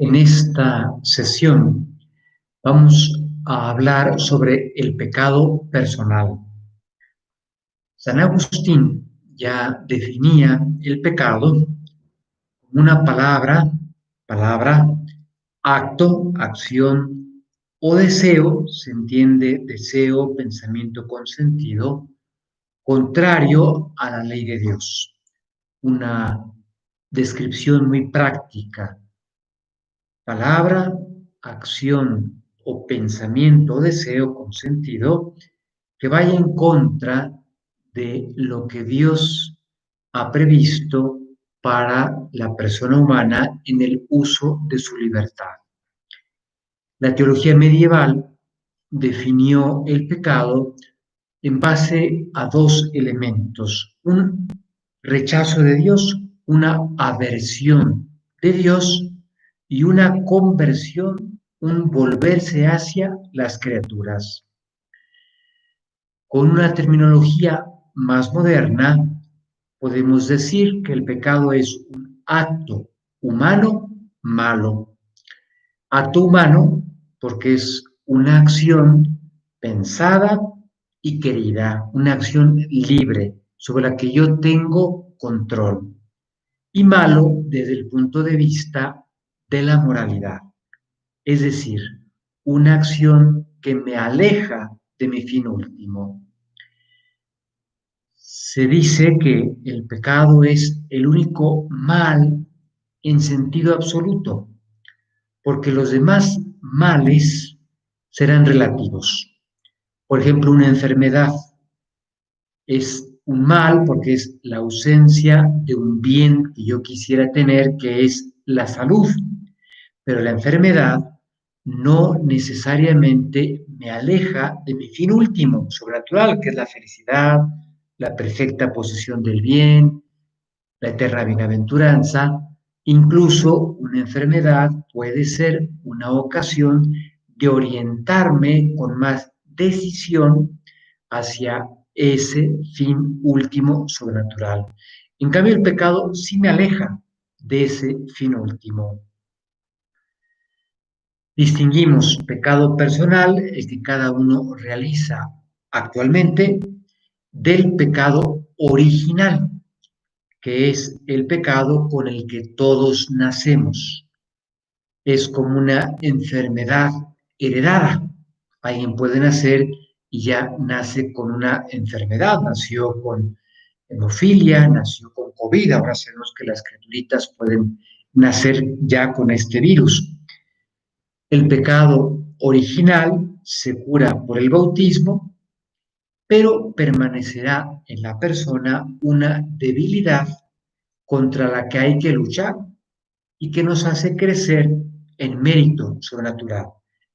En esta sesión vamos a hablar sobre el pecado personal. San Agustín ya definía el pecado como una palabra, acto, acción o deseo, se entiende deseo, pensamiento con sentido, contrario a la ley de Dios. Una descripción muy práctica. Palabra, acción o pensamiento o deseo con sentido que vaya en contra de lo que Dios ha previsto para la persona humana en el uso de su libertad. La teología medieval definió el pecado en base a dos elementos: un rechazo de Dios, una aversión de Dios y una conversión, un volverse hacia las criaturas. Con una terminología más moderna, podemos decir que el pecado es un acto humano malo. Acto humano porque es una acción pensada y querida, una acción libre sobre la que yo tengo control. Y malo desde el punto de vista de la moralidad, es decir, una acción que me aleja de mi fin último. Se dice que el pecado es el único mal en sentido absoluto, porque los demás males serán relativos. Por ejemplo, una enfermedad es un mal porque es la ausencia de un bien que yo quisiera tener, que es la salud. Pero la enfermedad no necesariamente me aleja de mi fin último, sobrenatural, que es la felicidad, la perfecta posesión del bien, la eterna bienaventuranza. Incluso una enfermedad puede ser una ocasión de orientarme con más decisión hacia ese fin último sobrenatural. En cambio, el pecado sí me aleja de ese fin último. Distinguimos pecado personal, el que cada uno realiza actualmente, del pecado original, que es el pecado con el que todos nacemos. Es como una enfermedad heredada. Alguien puede nacer y ya nace con una enfermedad, nació con hemofilia, nació con COVID, ahora sabemos que las criaturitas pueden nacer ya con este virus. El pecado original se cura por el bautismo, pero permanecerá en la persona una debilidad contra la que hay que luchar y que nos hace crecer en mérito sobrenatural.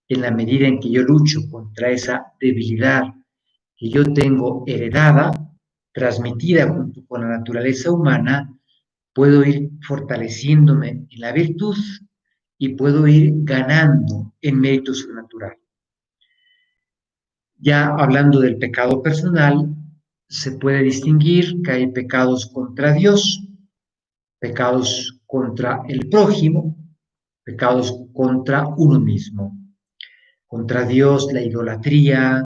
En la medida en que yo lucho contra esa debilidad que yo tengo heredada, transmitida junto con la naturaleza humana, puedo ir fortaleciéndome en la virtud y puedo ir ganando en mérito sobrenatural. Ya hablando del pecado personal, se puede distinguir que hay pecados contra Dios, pecados contra el prójimo, pecados contra uno mismo. Contra Dios, la idolatría,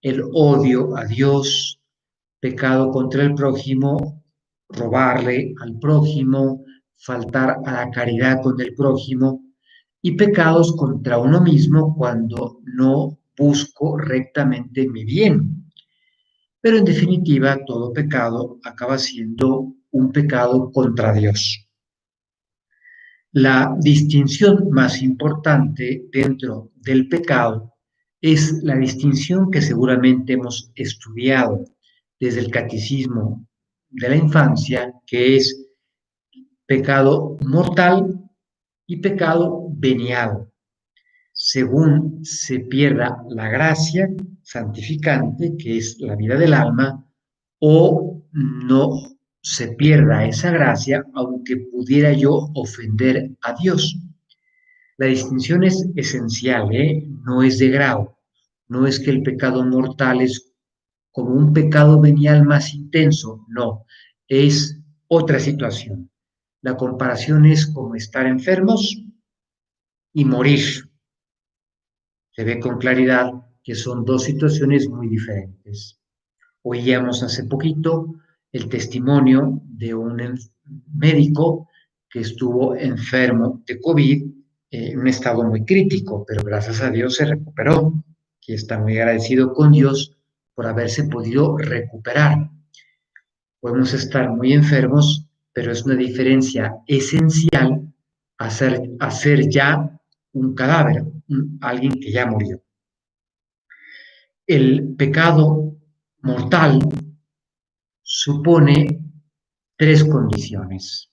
el odio a Dios; pecado contra el prójimo, robarle al prójimo, faltar a la caridad con el prójimo; y pecados contra uno mismo cuando no busco rectamente mi bien. Pero en definitiva, todo pecado acaba siendo un pecado contra Dios. La distinción más importante dentro del pecado es la distinción que seguramente hemos estudiado desde el catecismo de la infancia, que es pecado mortal y pecado venial. Según se pierda la gracia santificante, que es la vida del alma, o no se pierda esa gracia, aunque pudiera yo ofender a Dios. La distinción es esencial, no es de grado. No es que el pecado mortal es como un pecado venial más intenso, no, es otra situación. La comparación es como estar enfermos y morir. Se ve con claridad que son dos situaciones muy diferentes. Oíamos hace poquito el testimonio de un médico que estuvo enfermo de COVID en un estado muy crítico, pero gracias a Dios se recuperó y está muy agradecido con Dios por haberse podido recuperar. Podemos estar muy enfermos, pero es una diferencia esencial hacer ya un cadáver, alguien que ya murió. El pecado mortal supone tres condiciones: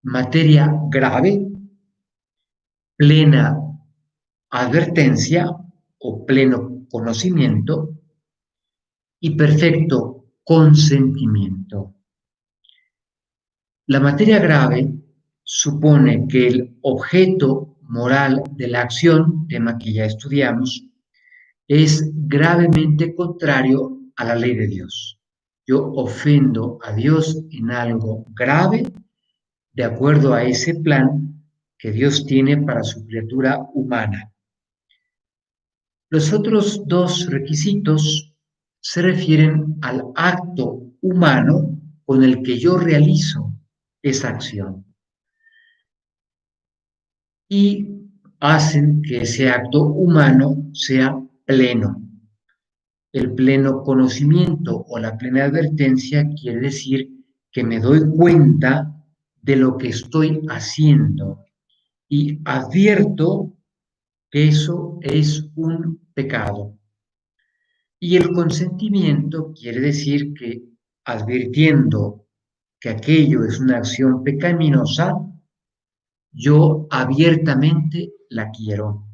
materia grave, plena advertencia o pleno conocimiento y perfecto consentimiento. La materia grave supone que el objeto moral de la acción, tema que ya estudiamos, es gravemente contrario a la ley de Dios. Yo ofendo a Dios en algo grave de acuerdo a ese plan que Dios tiene para su criatura humana. Los otros dos requisitos se refieren al acto humano con el que yo realizo esa acción y hacen que ese acto humano sea pleno. El pleno conocimiento o la plena advertencia quiere decir que me doy cuenta de lo que estoy haciendo y advierto que eso es un pecado. Y el consentimiento quiere decir que advirtiendo que aquello es una acción pecaminosa, yo abiertamente la quiero.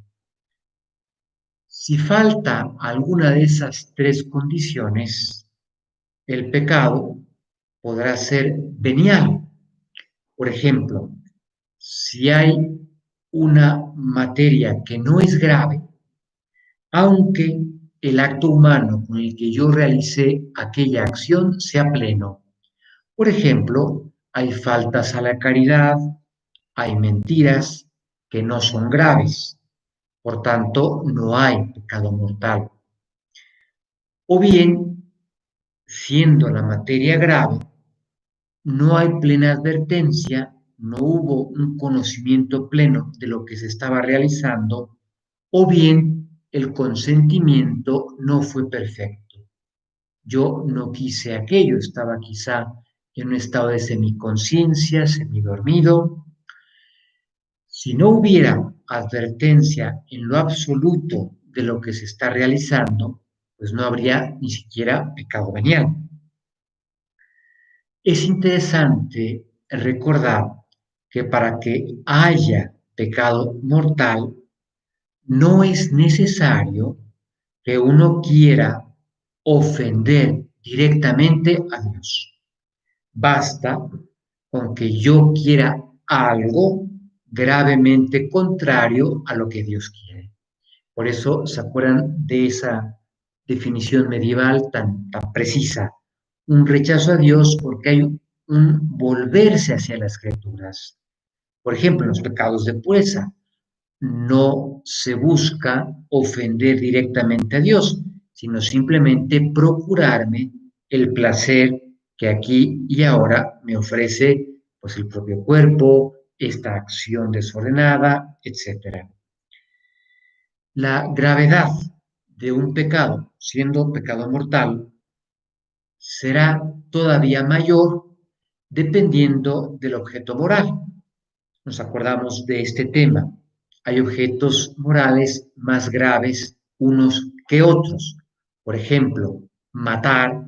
Si falta alguna de esas tres condiciones, el pecado podrá ser venial. Por ejemplo, si hay una materia que no es grave, aunque el acto humano con el que yo realicé aquella acción sea pleno. Por ejemplo, hay faltas a la caridad, hay mentiras que no son graves, por tanto, no hay pecado mortal. O bien, siendo la materia grave, no hay plena advertencia, no hubo un conocimiento pleno de lo que se estaba realizando, o bien el consentimiento no fue perfecto. Yo no quise aquello, estaba quizá en un estado de semiconsciencia, semidormido. Si no hubiera advertencia en lo absoluto de lo que se está realizando, pues no habría ni siquiera pecado venial. Es interesante recordar que para que haya pecado mortal, no es necesario que uno quiera ofender directamente a Dios. Basta con que yo quiera algo gravemente contrario a lo que Dios quiere. Por eso se acuerdan de esa definición medieval tan precisa. Un rechazo a Dios porque hay un volverse hacia las Escrituras. Por ejemplo, en los pecados de pureza, no se busca ofender directamente a Dios, sino simplemente procurarme el placer que aquí y ahora me ofrece pues el propio cuerpo, esta acción desordenada, etc. La gravedad de un pecado, siendo pecado mortal, será todavía mayor dependiendo del objeto moral. Nos acordamos de este tema. Hay objetos morales más graves unos que otros. Por ejemplo, matar,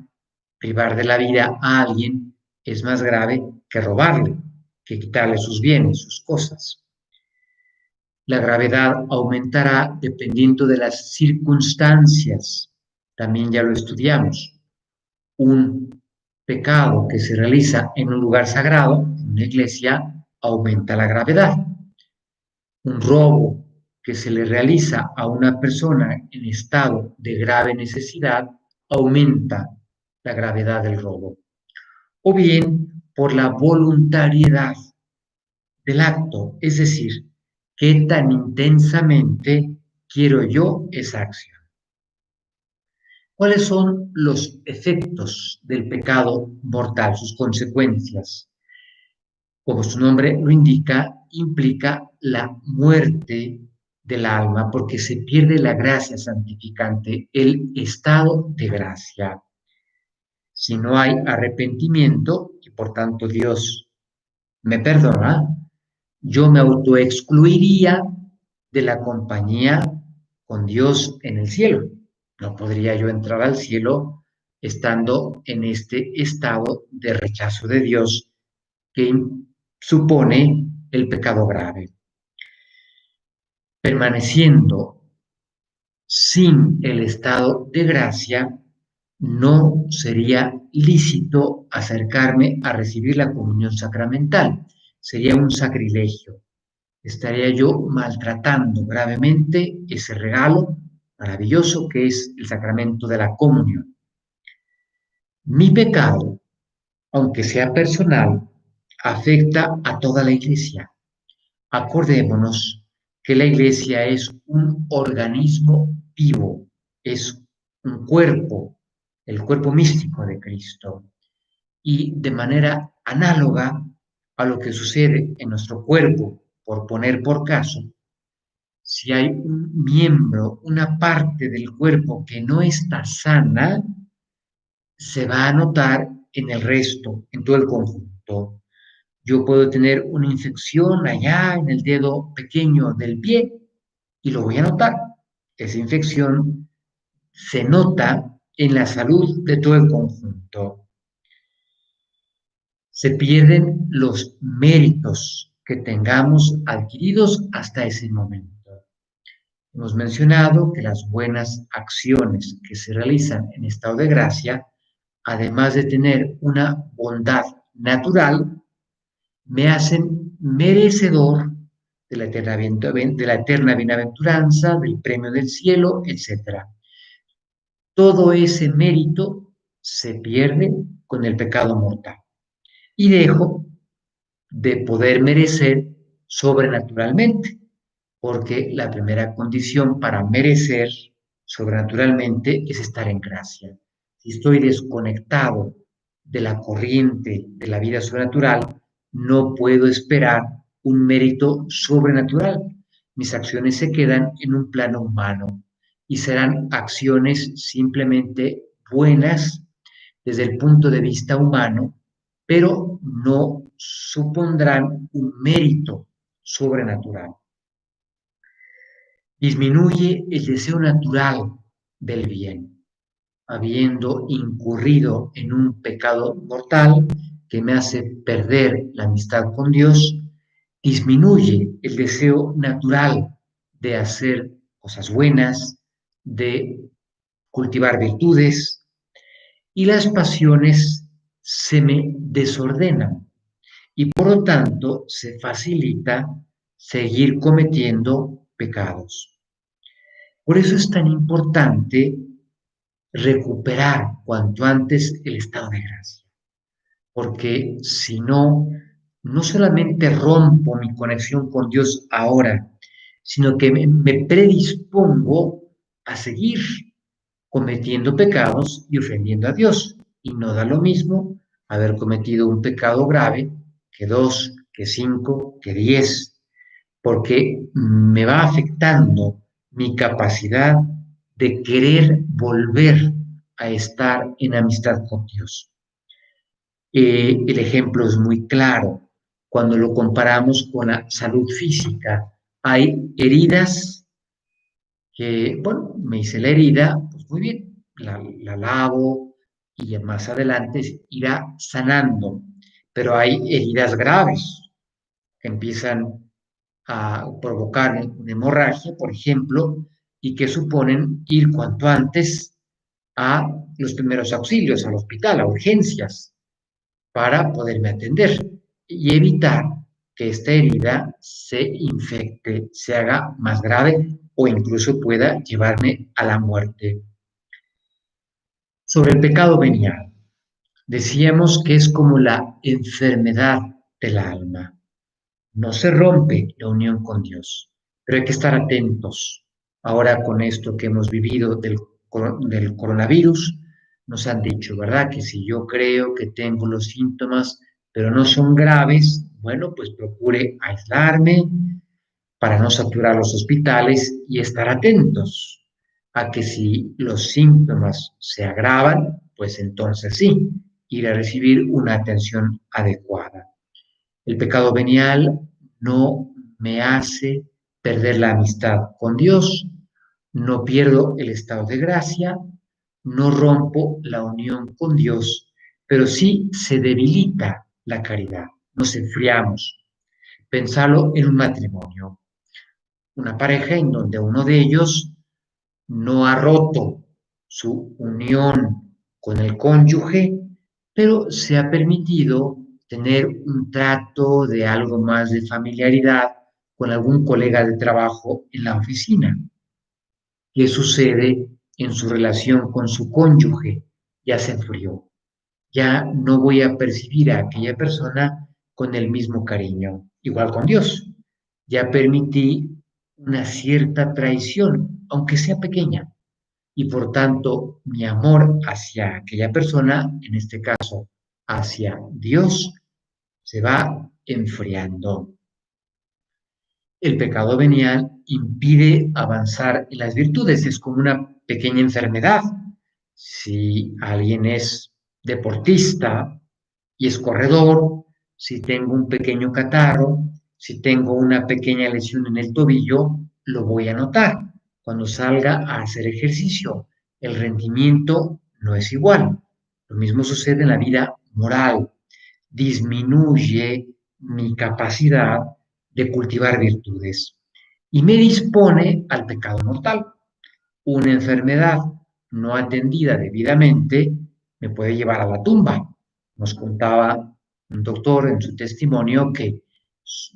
privar de la vida a alguien es más grave que robarle, que quitarle sus bienes, sus cosas. La gravedad aumentará dependiendo de las circunstancias. También ya lo estudiamos. Un pecado que se realiza en un lugar sagrado, en una iglesia, aumenta la gravedad. Un robo que se le realiza a una persona en estado de grave necesidad aumenta la gravedad del robo. O bien por la voluntariedad del acto, es decir, ¿Qué tan intensamente quiero yo esa acción? ¿Cuáles son los efectos del pecado mortal, sus consecuencias? Como su nombre lo indica, implica la muerte del alma porque se pierde la gracia santificante, el estado de gracia. Si no hay arrepentimiento y por tanto Dios me perdona, yo me autoexcluiría de la compañía con Dios en el cielo. No podría yo entrar al cielo estando en este estado de rechazo de Dios que supone el pecado grave. Permaneciendo sin el estado de gracia, no sería lícito acercarme a recibir la comunión sacramental. Sería un sacrilegio. Estaría yo maltratando gravemente ese regalo maravilloso que es el sacramento de la comunión. Mi pecado, aunque sea personal, afecta a toda la iglesia. Acordémonos que la iglesia es un organismo vivo, es un cuerpo, el cuerpo místico de Cristo. Y de manera análoga a lo que sucede en nuestro cuerpo, por poner por caso, si hay un miembro, una parte del cuerpo que no está sana, se va a notar en el resto, en todo el conjunto. Yo puedo tener una infección allá en el dedo pequeño del pie y lo voy a notar. Esa infección se nota en la salud de todo el conjunto. Se pierden los méritos que tengamos adquiridos hasta ese momento. Hemos mencionado que las buenas acciones que se realizan en estado de gracia, además de tener una bondad natural, me hacen merecedor de la eterna bienaventuranza, del premio del cielo, etc. Todo ese mérito se pierde con el pecado mortal y dejo de poder merecer sobrenaturalmente, porque la primera condición para merecer sobrenaturalmente es estar en gracia. Si estoy desconectado de la corriente de la vida sobrenatural, no puedo esperar un mérito sobrenatural. Mis acciones se quedan en un plano humano y serán acciones simplemente buenas desde el punto de vista humano, pero no supondrán un mérito sobrenatural. Disminuye el deseo natural del bien, habiendo incurrido en un pecado mortal que me hace perder la amistad con Dios, disminuye el deseo natural de hacer cosas buenas, de cultivar virtudes, y las pasiones se me desordenan y por lo tanto se facilita seguir cometiendo pecados. Por eso es tan importante recuperar cuanto antes el estado de gracia, porque si no, no solamente rompo mi conexión con Dios ahora, sino que me predispongo a seguir cometiendo pecados y ofendiendo a Dios. Y no da lo mismo haber cometido un pecado grave que dos, que cinco, que 10, porque me va afectando mi capacidad de querer volver a estar en amistad con Dios. El ejemplo es muy claro cuando lo comparamos con la salud física. Hay heridas que, bueno, me hice la herida, pues muy bien, la lavo y más adelante irá sanando. Pero hay heridas graves que empiezan a provocar una hemorragia, por ejemplo, y que suponen ir cuanto antes a los primeros auxilios, al hospital, a urgencias, para poderme atender y evitar que esta herida se infecte, se haga más grave o incluso pueda llevarme a la muerte. Sobre el pecado venial, decíamos que es como la enfermedad del alma. no se rompe la unión con Dios, pero hay que estar atentos. Ahora con esto que hemos vivido del coronavirus, nos han dicho, ¿verdad? Que si yo creo que tengo los síntomas, pero no son graves, bueno, pues procure aislarme para no saturar los hospitales y estar atentos a que si los síntomas se agravan, pues entonces sí, ir a recibir una atención adecuada. El pecado venial no me hace perder la amistad con Dios, no pierdo el estado de gracia, no rompo la unión con Dios, pero sí se debilita la caridad, nos enfriamos. Pensarlo en un matrimonio, una pareja en donde uno de ellos no ha roto su unión con el cónyuge, pero se ha permitido tener un trato de algo más de familiaridad con algún colega de trabajo en la oficina. ¿Qué sucede en su relación con su cónyuge? Ya se enfrió. Ya no voy a percibir a aquella persona con el mismo cariño. Igual con Dios. Ya permití una cierta traición, aunque sea pequeña, y por tanto mi amor hacia aquella persona, en este caso hacia Dios, se va enfriando. El pecado venial impide avanzar en las virtudes, es como una pequeña enfermedad. Si alguien es deportista y es corredor, si tengo un pequeño catarro, si tengo una pequeña lesión en el tobillo, lo voy a notar. Cuando salga a hacer ejercicio, el rendimiento no es igual. Lo mismo sucede en la vida moral. Disminuye mi capacidad de cultivar virtudes y me dispone al pecado mortal. Una enfermedad no atendida debidamente me puede llevar a la tumba. Nos contaba un doctor en su testimonio que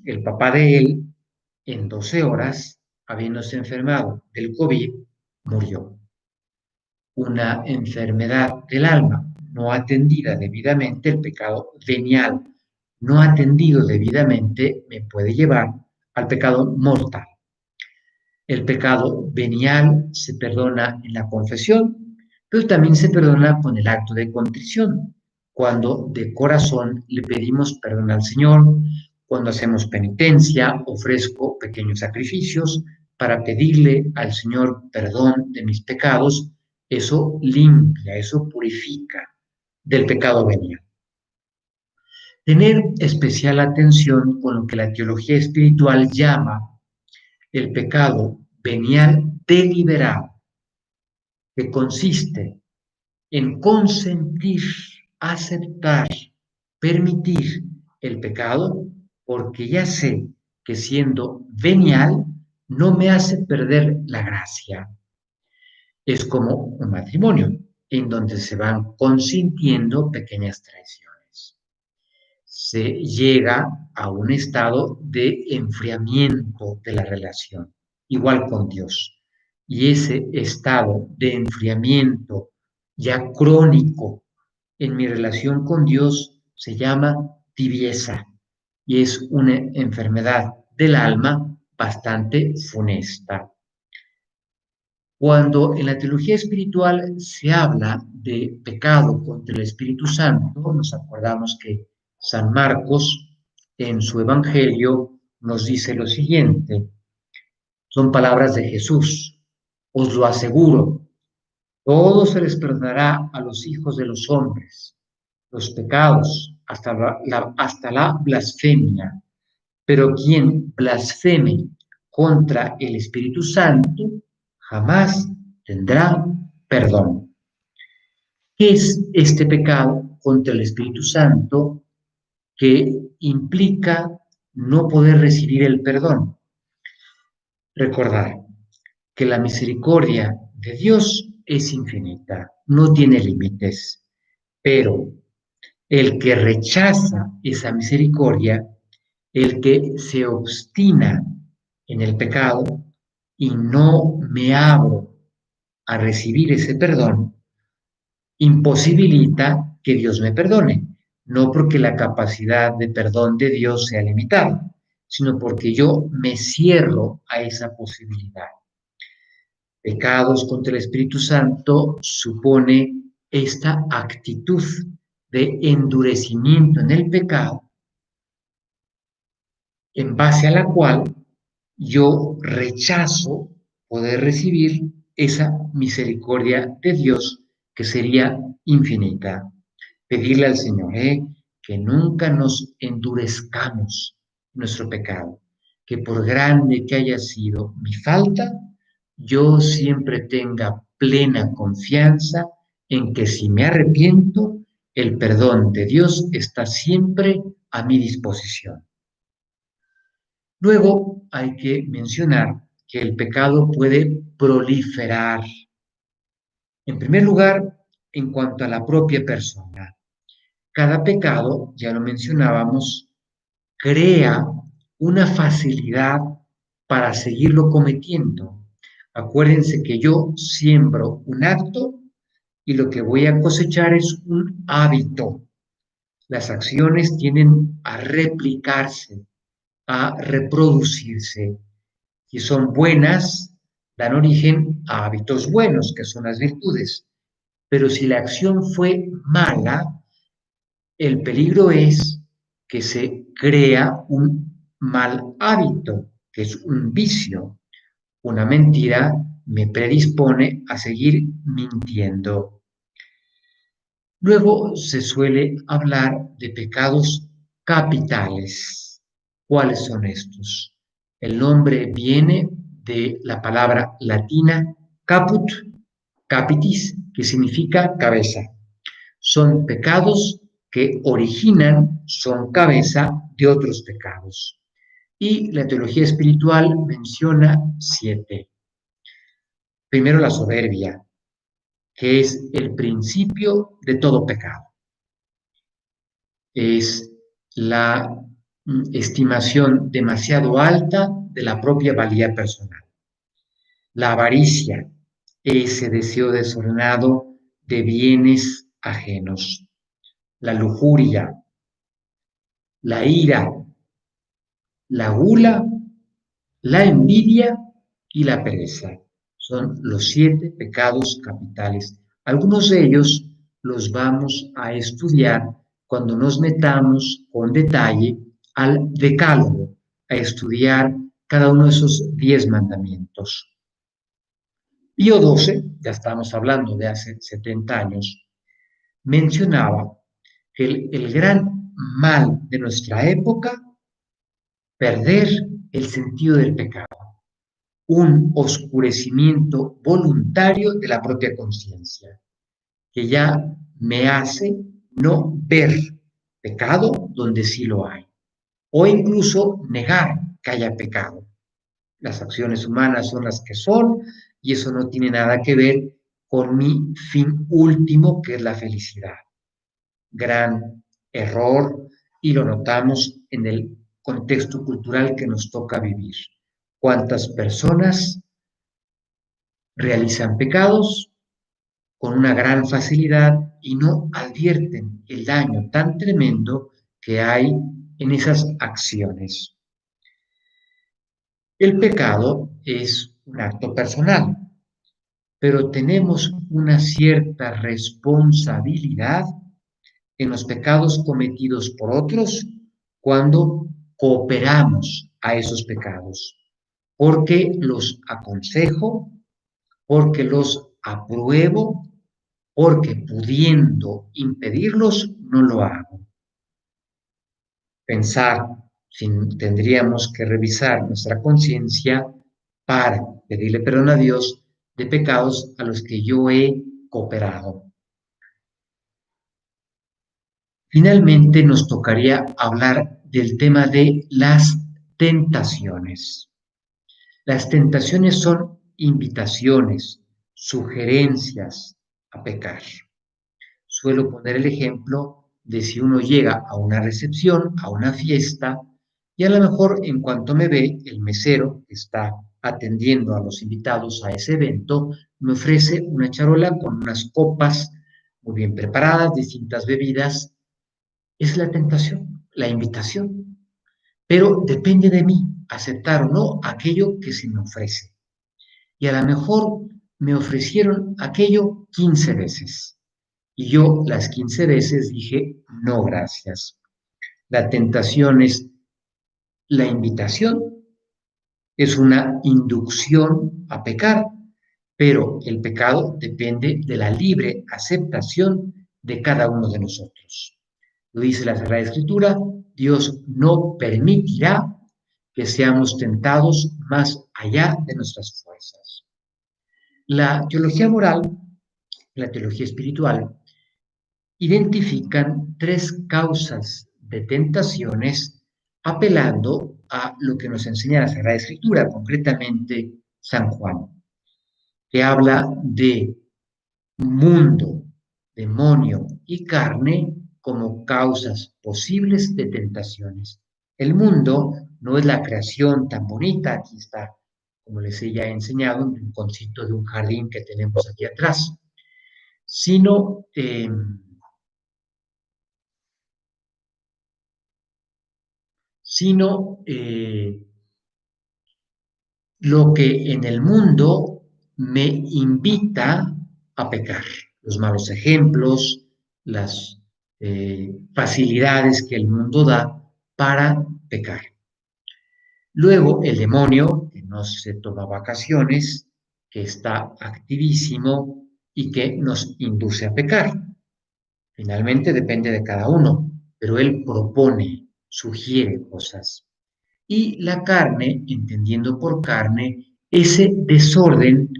el papá de él, en 12 horas, habiéndose enfermado del COVID, murió. Una enfermedad del alma no atendida debidamente, el pecado venial no atendido debidamente, me puede llevar al pecado mortal. El pecado venial se perdona en la confesión, pero también se perdona con el acto de contrición, cuando de corazón le pedimos perdón al Señor, cuando hacemos penitencia, ofrezco pequeños sacrificios para pedirle al Señor perdón de mis pecados, eso limpia, eso purifica del pecado venial. Tener especial atención con lo que la teología espiritual llama el pecado venial deliberado, que consiste en consentir, aceptar, permitir el pecado, porque ya sé que siendo venial no me hace perder la gracia. Es como un matrimonio en donde se van consintiendo pequeñas traiciones. Se llega a un estado de enfriamiento de la relación, igual con Dios. Y ese estado de enfriamiento ya crónico en mi relación con Dios se llama tibieza y es una enfermedad del alma bastante funesta. Cuando en la teología espiritual se habla de pecado contra el Espíritu Santo, nos acordamos que San Marcos en su Evangelio nos dice lo siguiente, son palabras de Jesús, os lo aseguro, todo se les perdonará a los hijos de los hombres, los pecados, hasta la blasfemia, pero quien blasfeme contra el Espíritu Santo jamás tendrá perdón. ¿Qué es este pecado contra el Espíritu Santo que implica no poder recibir el perdón? Recordar que la misericordia de Dios es infinita, no tiene límites, pero el que rechaza esa misericordia, el que se obstina en el pecado y no me abro a recibir ese perdón, imposibilita que Dios me perdone. No porque la capacidad de perdón de Dios sea limitada, sino porque yo me cierro a esa posibilidad. Pecados contra el Espíritu Santo supone esta actitud de endurecimiento en el pecado, en base a la cual yo rechazo poder recibir esa misericordia de Dios que sería infinita. Pedirle al Señor que nunca nos endurezcamos nuestro pecado, que por grande que haya sido mi falta, yo siempre tenga plena confianza en que si me arrepiento, el perdón de Dios está siempre a mi disposición. Luego hay que mencionar que el pecado puede proliferar. En primer lugar, en cuanto a la propia persona. Cada pecado, ya lo mencionábamos, crea una facilidad para seguirlo cometiendo. Acuérdense que yo siembro un acto y lo que voy a cosechar es un hábito. Las acciones tienden a replicarse, a reproducirse. Si son buenas, dan origen a hábitos buenos, que son las virtudes. Pero si la acción fue mala, el peligro es que se crea un mal hábito, que es un vicio. Una mentira me predispone a seguir mintiendo. Luego se suele hablar de pecados capitales. ¿Cuáles son estos? El nombre viene de la palabra latina caput, capitis, que significa cabeza. Son pecados que originan, son cabeza de otros pecados. Y la teología espiritual menciona 7. Primero, la soberbia, que es el principio de todo pecado. Es la estimación demasiado alta de la propia valía personal. La avaricia, ese deseo desordenado de bienes ajenos. La lujuria, la ira, la gula, la envidia y la pereza. Son los 7 pecados capitales. Algunos de ellos los vamos a estudiar cuando nos metamos con detalle al Decálogo, a estudiar cada uno de esos 10 mandamientos. Pío XII, ya estamos hablando de hace 70 años, mencionaba que el gran mal de nuestra época, perder el sentido del pecado, un oscurecimiento voluntario de la propia conciencia, que ya me hace no ver pecado donde sí lo hay, o incluso negar que haya pecado. Las acciones humanas son las que son, y eso no tiene nada que ver con mi fin último, que es la felicidad. Gran error, y lo notamos en el contexto cultural que nos toca vivir. ¿Cuántas personas realizan pecados con una gran facilidad y no advierten el daño tan tremendo que hay en esas acciones? El pecado es un acto personal, pero tenemos una cierta responsabilidad en los pecados cometidos por otros cuando cooperamos a esos pecados, porque los aconsejo, porque los apruebo, porque pudiendo impedirlos, no lo hago. Pensar si tendríamos que revisar nuestra conciencia para pedirle perdón a Dios de pecados a los que yo he cooperado. Finalmente nos tocaría hablar del tema de las tentaciones. Las tentaciones son invitaciones, sugerencias a pecar. Suelo poner el ejemplo de si uno llega a una recepción, a una fiesta, y a lo mejor en cuanto me ve, el mesero que está atendiendo a los invitados a ese evento, me ofrece una charola con unas copas muy bien preparadas, distintas bebidas. Es la tentación, la invitación. pero depende de mí aceptar o no aquello que se me ofrece. Y a lo mejor me ofrecieron aquello 15 veces. Y yo las 15 veces dije, no, gracias. La tentación es la invitación, es una inducción a pecar, pero el pecado depende de la libre aceptación de cada uno de nosotros. Lo dice la Sagrada Escritura, Dios no permitirá que seamos tentados más allá de nuestras fuerzas. La teología moral, la teología espiritual, identifican tres causas de tentaciones apelando a lo que nos enseña la Sagrada Escritura, concretamente San Juan, que habla de mundo, demonio y carne como causas posibles de tentaciones. El mundo no es la creación tan bonita, aquí está, como les he ya enseñado, un rinconcito de un jardín que tenemos aquí atrás, sino sino lo que en el mundo me invita a pecar. Los malos ejemplos, las facilidades que el mundo da para pecar. Luego el demonio, que no se toma vacaciones, que está activísimo y que nos induce a pecar. Finalmente depende de cada uno, pero él propone, sugiere cosas. Y la carne, entendiendo por carne, ese desorden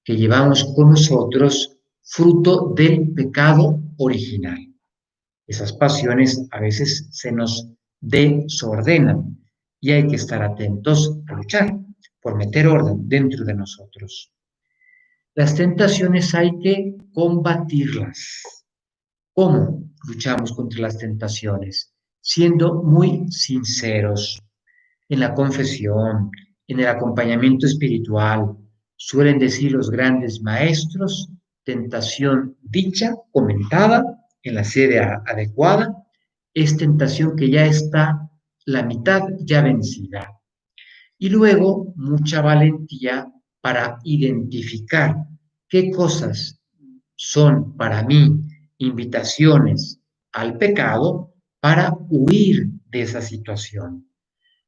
que llevamos con nosotros, fruto del pecado original. Esas pasiones a veces se nos desordenan y hay que estar atentos a luchar por meter orden dentro de nosotros. Las tentaciones hay que combatirlas. ¿Cómo luchamos contra las tentaciones? Siendo muy sinceros en la confesión, en el acompañamiento espiritual. Suelen decir los grandes maestros, tentación dicha, comentada en la sede adecuada, es tentación que ya está la mitad ya vencida. Y luego mucha valentía para identificar qué cosas son para mí invitaciones al pecado para huir de esa situación.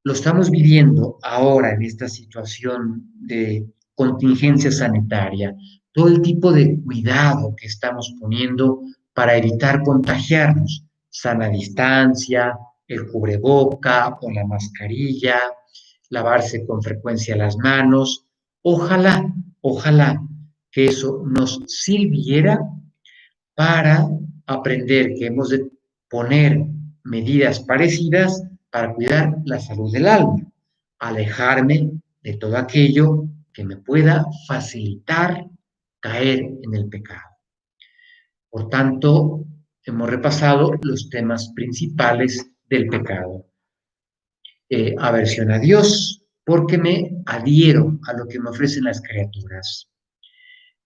Lo estamos viviendo ahora en esta situación de contingencia sanitaria, todo el tipo de cuidado que estamos poniendo para evitar contagiarnos, sana distancia, el cubreboca o la mascarilla, lavarse con frecuencia las manos. Ojalá, ojalá que eso nos sirviera para aprender que hemos de poner medidas parecidas para cuidar la salud del alma, alejarme de todo aquello que me pueda facilitar caer en el pecado. Por tanto, hemos repasado los temas principales del pecado. Aversión a Dios, porque me adhiero a lo que me ofrecen las criaturas.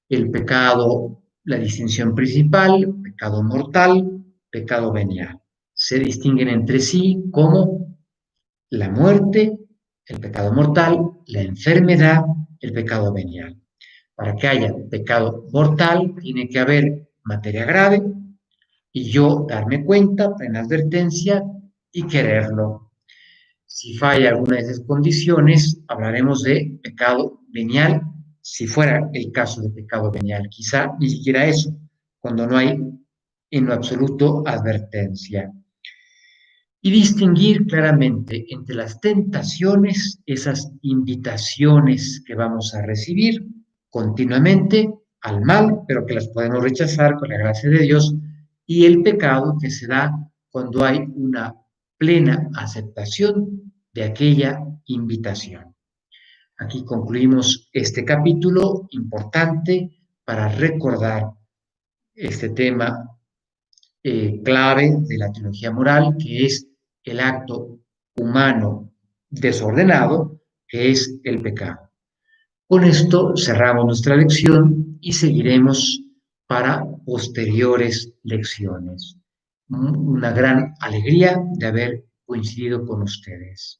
El pecado, la distinción principal, pecado mortal, pecado venial. Se distinguen entre sí como la muerte, el pecado mortal, la enfermedad, el pecado venial. Para que haya pecado mortal, tiene que haber materia grave y yo darme cuenta, plena advertencia y quererlo. Si falla alguna de esas condiciones, hablaremos de pecado venial, si fuera el caso de pecado venial. Quizá ni siquiera eso, cuando no hay en lo absoluto advertencia. Y distinguir claramente entre las tentaciones, esas invitaciones que vamos a recibir continuamente al mal, pero que las podemos rechazar con la gracia de Dios, y el pecado que se da cuando hay una plena aceptación de aquella invitación. Aquí concluimos este capítulo importante para recordar este tema clave de la teología moral, que es el acto humano desordenado, que es el pecado. Con esto cerramos nuestra lección y seguiremos para posteriores lecciones. Una gran alegría de haber coincidido con ustedes.